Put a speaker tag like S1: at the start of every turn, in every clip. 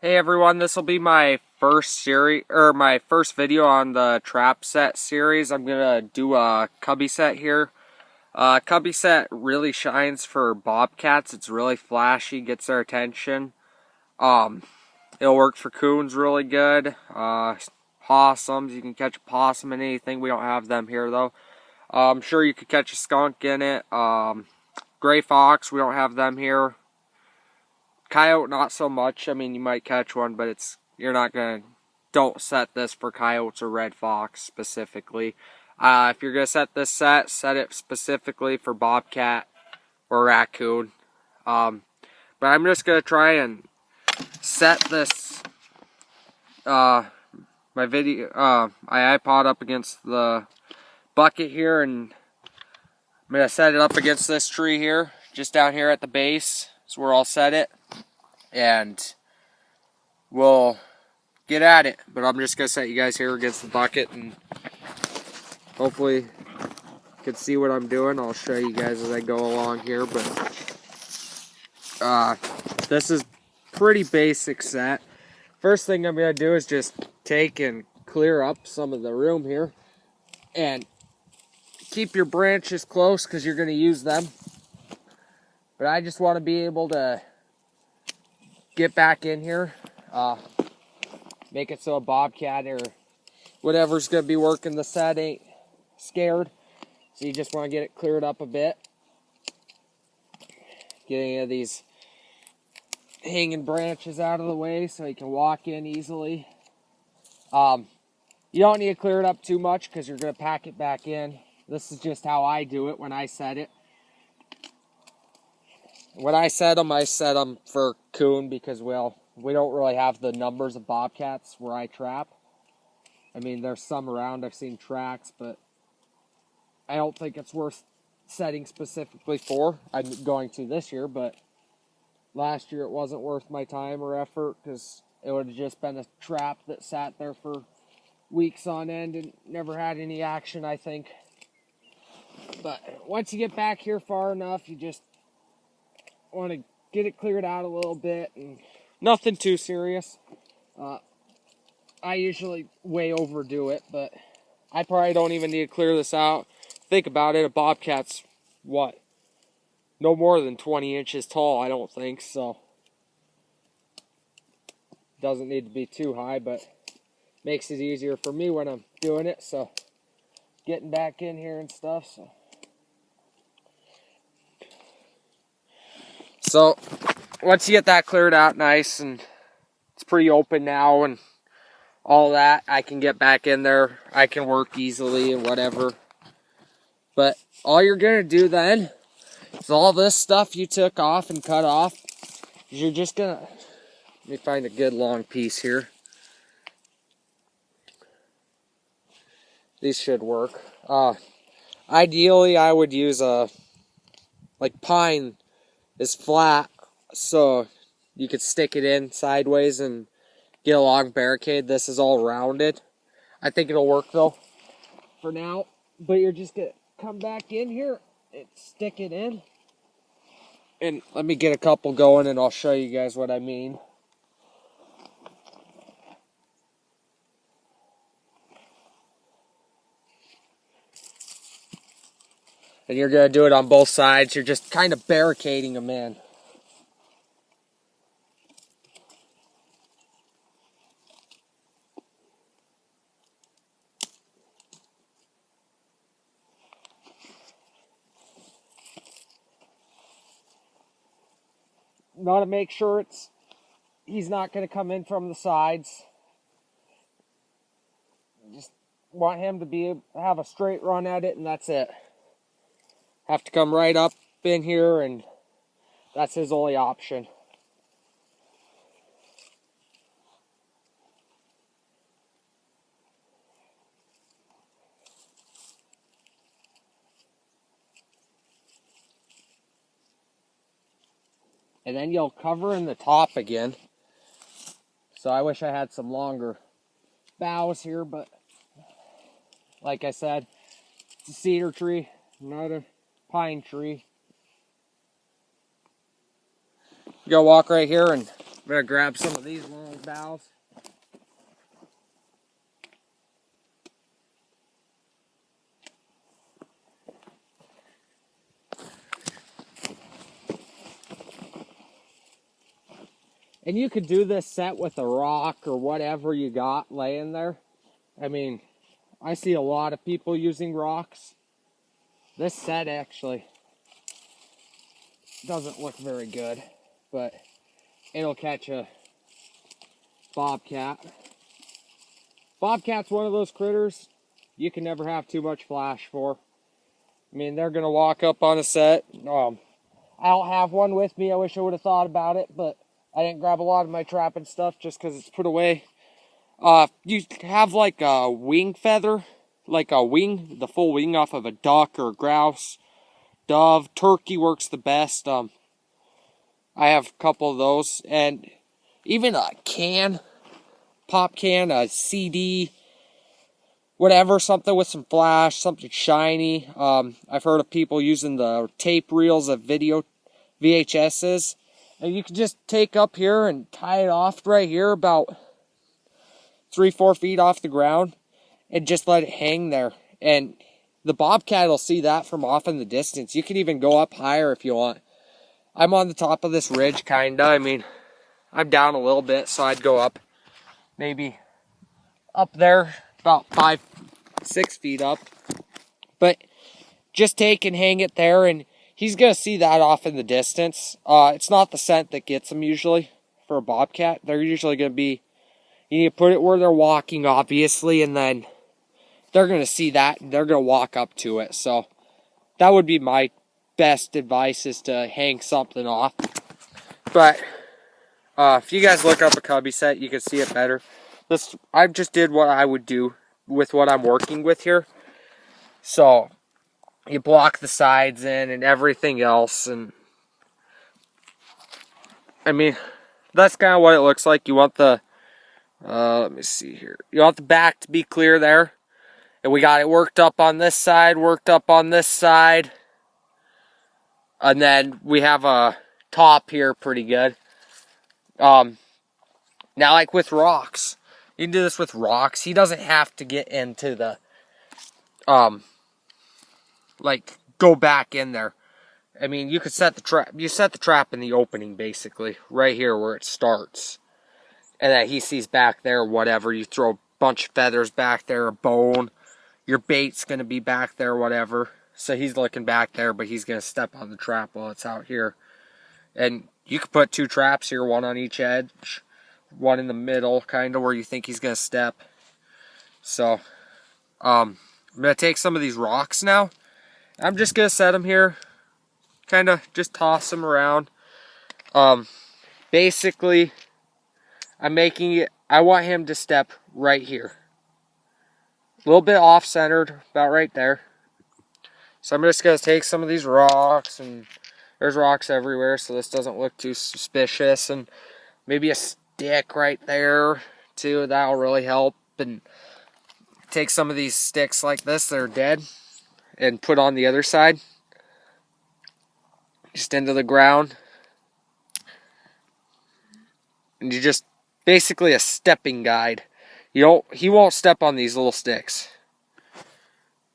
S1: Hey everyone, this will be my first series or my first video on the trap set series. I'm gonna do a cubby set here. Cubby set really shines for bobcats. It's really flashy, gets their attention. It'll work for coons really good. Possums, you can catch a possum in anything. We don't have them here though. I'm sure you could catch a skunk in it. Gray fox, we don't have them here. Coyote, not so much. I mean, you might catch one, but don't set this for coyotes or red fox specifically. If you're going to set this set it specifically for bobcat or raccoon. But I'm just going to try and set this, my iPod up against the bucket here, and I'm going to set it up against this tree here, just down here at the base. That's where I'll set it. And we'll get at it. But I'm just going to set you guys here against the bucket, and hopefully you can see what I'm doing. I'll show you guys as I go along here. But this is pretty basic set. First thing I'm going to do is just take and clear up some of the room here. And keep your branches close because you're going to use them. But I just want to be able to get back in here, make it so a bobcat or whatever's going to be working the set ain't scared. So you just want to get it cleared up a bit. Get any of these hanging branches out of the way so you can walk in easily. You don't need to clear it up too much because you're going to pack it back in. This is just how I do it when I set it. When I set them for coon because, well, we don't really have the numbers of bobcats where I trap. I mean, there's some around. I've seen tracks, but I don't think it's worth setting specifically for. I'm going to this year, but last year it wasn't worth my time or effort because it would have just been a trap that sat there for weeks on end and never had any action, I think. But once you get back here far enough, you just want to get it cleared out a little bit, and nothing too serious. I usually way overdo it, but I probably don't even need to clear this out. Think about it, a bobcat's what? No more than 20 inches tall, I don't think, so doesn't need to be too high, but makes it easier for me when I'm doing it, so getting back in here and stuff, So once you get that cleared out nice and it's pretty open now and all that, I can get back in there. I can work easily and whatever. But all you're going to do then is all this stuff you took off and cut off, you're just going to, let me find a good long piece here. These should work. Ideally, I would use like pine is flat, so you could stick it in sideways and get a long barricade. This is all rounded. I think it'll work though for now, but you're just gonna come back in here and stick it in, and let me get a couple going and I'll show you guys what I mean. And you're going to do it on both sides. You're just kind of barricading them in. Want to make sure he's not going to come in from the sides. Just want him to have a straight run at it, and that's it. Have to come right up in here, and that's his only option. And then you'll cover in the top again. So I wish I had some longer boughs here, but like I said, it's a cedar tree, not a pine tree. You gotta walk right here and I'm gonna grab some of these long dowels. And you could do this set with a rock or whatever you got laying there. I mean, I see a lot of people using rocks. This set actually doesn't look very good, but it'll catch a bobcat. Bobcat's one of those critters you can never have too much flash for. I mean, they're gonna walk up on a set. I don't have one with me. I wish I would have thought about it, but I didn't grab a lot of my trapping stuff just because it's put away. You have like a wing feather, like a wing, the full wing off of a duck or a grouse, dove, turkey works the best. I have a couple of those, and even a can, pop can, a CD, whatever, something with some flash, something shiny. I've heard of people using the tape reels of video VHSs, and you can just take up here and tie it off right here about 3-4 feet off the ground and just let it hang there, and the bobcat will see that from off in the distance. You can even go up higher if you want. I'm on the top of this ridge kinda. I mean, I'm down a little bit, so I'd go up maybe up there about 5-6 feet up, but just take and hang it there, and he's gonna see that off in the distance. It's not the scent that gets them usually for a bobcat. They're usually gonna be, you need to put it where they're walking, obviously, and then they're gonna see that and they're gonna walk up to it. So that would be my best advice, is to hang something off. But if you guys look up a Cubby Set, you can see it better. I just did what I would do with what I'm working with here. So you block the sides in and everything else, and I mean, that's kind of what it looks like. You want the let me see here. You want the back to be clear there, and we got it worked up on this side, worked up on this side, and then we have a top here pretty good. Now, like with rocks, you can do this with rocks. He doesn't have to get into the like go back in there. I mean, you could set the trap. You set the trap in the opening, basically, right here where it starts, and then he sees back there. Whatever, you throw a bunch of feathers back there, a bone. Your bait's gonna be back there, whatever. So he's looking back there, but he's gonna step on the trap while it's out here. And you could put 2 traps here, one on each edge, one in the middle, kind of where you think he's gonna step. So, I'm gonna take some of these rocks now. I'm just gonna set them here, kind of just toss them around. Basically, I'm making it, I want him to step right here. A little bit off-centered, about right there. So I'm just going to take some of these rocks, and there's rocks everywhere, so this doesn't look too suspicious, and maybe a stick right there, too. That'll really help. And take some of these sticks like this that are dead, and put on the other side. Just into the ground. And you just, basically a stepping guide. He won't step on these little sticks.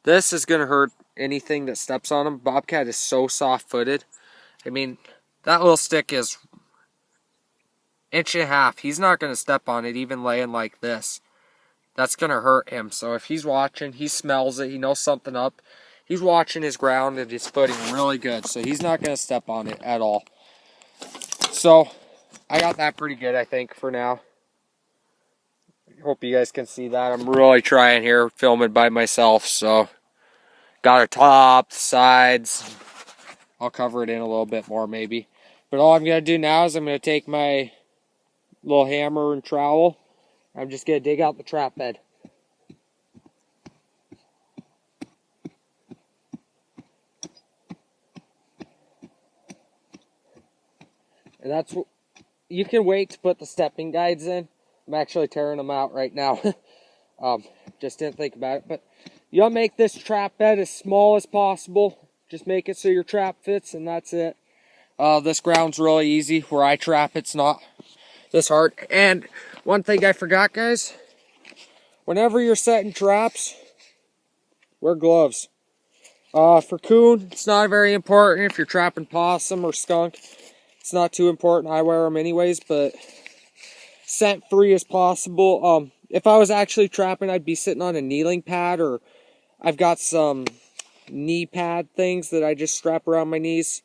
S1: This is going to hurt anything that steps on him. Bobcat is so soft-footed. I mean, that little stick is 1.5 inches. He's not going to step on it even laying like this. That's going to hurt him. So if he's watching, he smells it, he knows something up. He's watching his ground and his footing really good. So he's not going to step on it at all. So I got that pretty good, I think, for now. Hope you guys can see that. I'm really trying here, filming by myself, so got our top, sides. I'll cover it in a little bit more maybe. But all I'm going to do now is I'm going to take my little hammer and trowel. I'm just going to dig out the trap bed. And that's what, you can wait to put the stepping guides in. I'm actually tearing them out right now. Just didn't think about it. But you'll make this trap bed as small as possible. Just make it so your trap fits, and that's it. This ground's really easy. Where I trap, it's not this hard. And one thing I forgot, guys, whenever you're setting traps, wear gloves. For coon, it's not very important. If you're trapping possum or skunk, it's not too important. I wear them anyways, but scent free as possible. If I was actually trapping, I'd be sitting on a kneeling pad, or I've got some knee pad things that I just strap around my knees.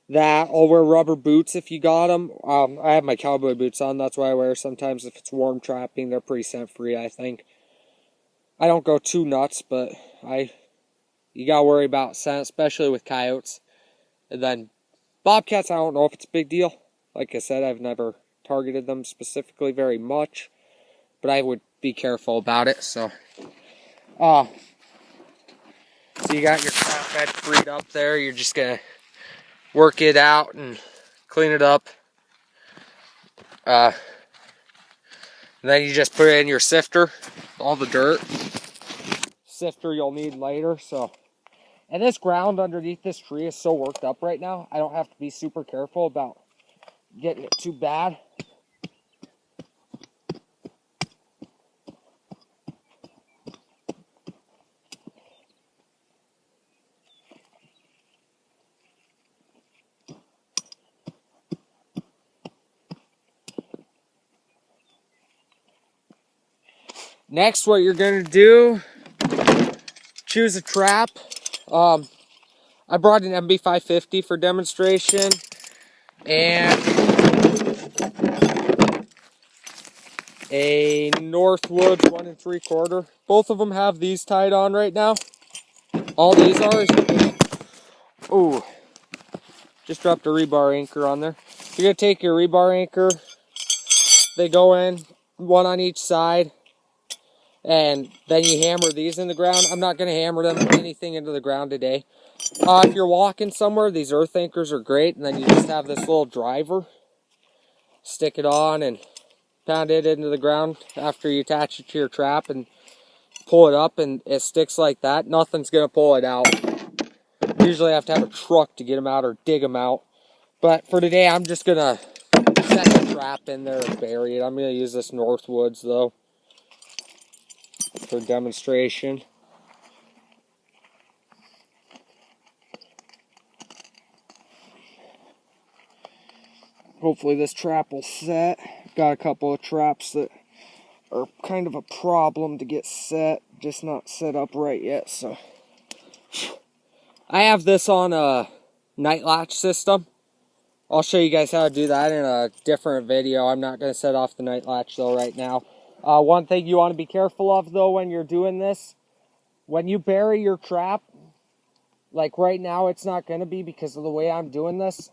S1: That, I'll wear rubber boots if you got them. I have my cowboy boots on, that's why I wear sometimes if it's warm trapping. They're pretty scent free, I think. I don't go too nuts, but you gotta worry about scent, especially with coyotes. And then bobcats, I don't know if it's a big deal. Like I said, I've never targeted them specifically very much, but I would be careful about it. So you got your trap bed freed up there. You're just gonna work it out and clean it up. And then you just put it in your sifter, all the dirt. Sifter you'll need later. So, and this ground underneath this tree is so worked up right now, I don't have to be super careful about getting it too bad. Next, what you're going to do, choose a trap. I brought an MB550 for demonstration, and a Northwoods 1 3/4. Both of them have these tied on right now. All these are ooh, just dropped a rebar anchor on there. You're going to take your rebar anchor, they go in, one on each side, and then you hammer these in the ground. I'm not going to hammer anything into the ground today. If you're walking somewhere, these earth anchors are great, and then you just have this little driver. Stick it on and pound it into the ground after you attach it to your trap and pull it up, and it sticks like that. Nothing's going to pull it out. Usually I have to have a truck to get them out or dig them out. But for today, I'm just going to set the trap in there and bury it. I'm going to use this Northwoods, though, for demonstration. Hopefully this trap will set. Got a couple of traps that are kind of a problem to get set, just not set up right yet. So I have this on a night latch system. I'll show you guys how to do that in a different video. I'm not going to set off the night latch though right now. One thing you want to be careful of though when you're doing this, when you bury your trap, like right now it's not going to be because of the way I'm doing this,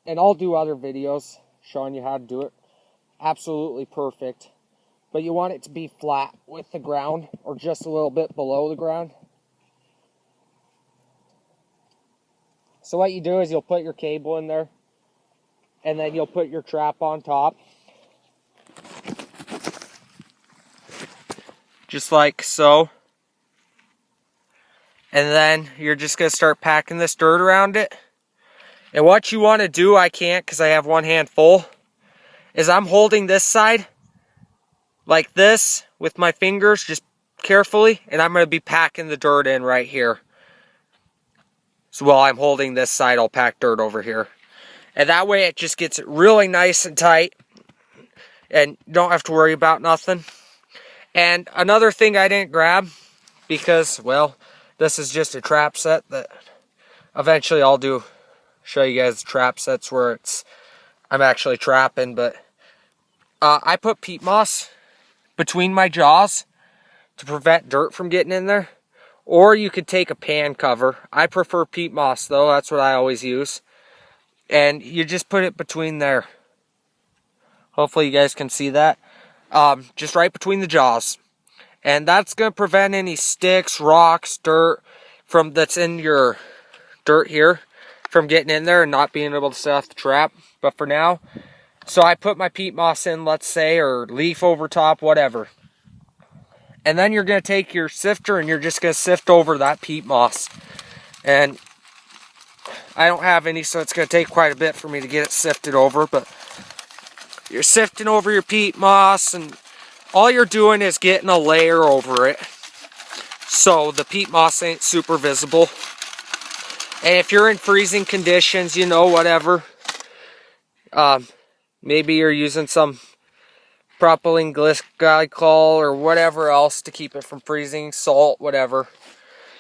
S1: and I'll do other videos showing you how to do it. Absolutely perfect. But you want it to be flat with the ground or just a little bit below the ground. So what you do is you'll put your cable in there, and then you'll put your trap on top. Just like so. And then you're just going to start packing this dirt around it. And what you want to do, I can't because I have one hand full, is I'm holding this side like this with my fingers just carefully, and I'm going to be packing the dirt in right here. So while I'm holding this side, I'll pack dirt over here. And that way it just gets really nice and tight, and you don't have to worry about nothing. And another thing I didn't grab, because, well, this is just a trap set that eventually I'll show you guys trap sets where I'm actually trapping, but I put peat moss between my jaws to prevent dirt from getting in there. Or you could take a pan cover. I prefer peat moss though, that's what I always use. And you just put it between there. Hopefully you guys can see that. Just right between the jaws. And that's going to prevent any sticks, rocks, dirt that's in your dirt here from getting in there and not being able to set off the trap. But for now, so I put my peat moss in, let's say, or leaf over top, whatever. And then you're going to take your sifter and you're just going to sift over that peat moss. And I don't have any, so it's going to take quite a bit for me to get it sifted over. But you're sifting over your peat moss, and all you're doing is getting a layer over it so the peat moss ain't super visible. And if you're in freezing conditions, you know, whatever, maybe you're using some propylene glycol or whatever else to keep it from freezing, salt, whatever.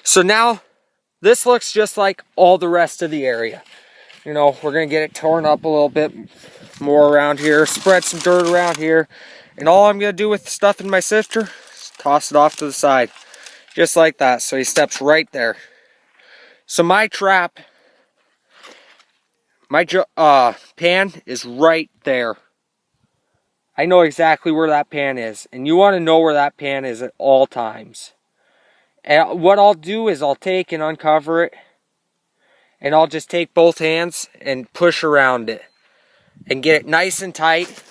S1: So now this looks just like all the rest of the area. You know, we're gonna get it torn up a little bit more around here, spread some dirt around here, and all I'm gonna do with the stuff in my sifter is toss it off to the side, just like that. So he steps right there. So my trap, my pan is right there. I know exactly where that pan is, and you want to know where that pan is at all times. And what I'll do is I'll take and uncover it, and I'll just take both hands and push around it and get it nice and tight.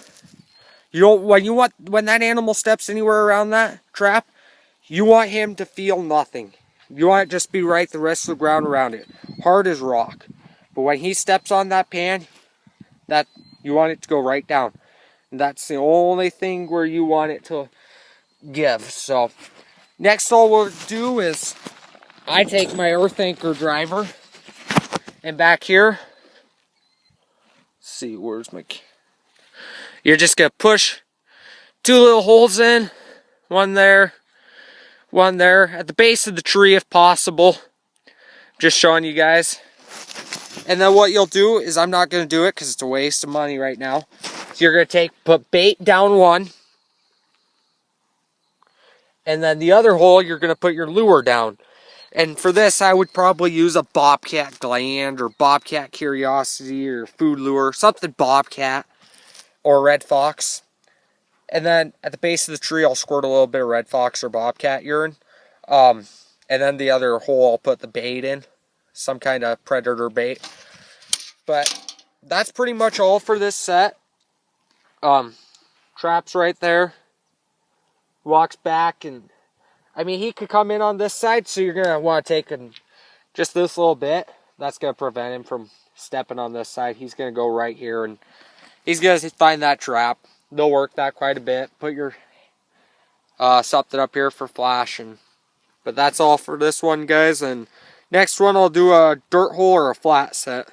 S1: You don't, when that animal steps anywhere around that trap, you want him to feel nothing. You want it just be right the rest of the ground around it, hard as rock. But when he steps on that pan, you want it to go right down. And that's the only thing where you want it to give. So next, all we'll do is I take my earth anchor driver, and back here, let's see, where's my, you're just gonna push 2 little holes in, one there at the base of the tree if possible. Just showing you guys. And then what you'll do is, I'm not going to do it because it's a waste of money right now. So you're going to put bait down one. And then the other hole, you're going to put your lure down. And for this, I would probably use a Bobcat Gland or Bobcat Curiosity or food lure. Something Bobcat or Red Fox. And then at the base of the tree, I'll squirt a little bit of Red Fox or Bobcat urine. And then the other hole, I'll put the bait in. Some kind of predator bait. But that's pretty much all for this set. Trap's right there. Walks back, and I mean, he could come in on this side, so you're gonna want to take just this little bit. That's gonna prevent him from stepping on this side. He's gonna go right here, and he's gonna find that trap. They'll work that quite a bit. Put your something up here for flashing. But that's all for this one, guys. And next one, I'll do a dirt hole or a flat set.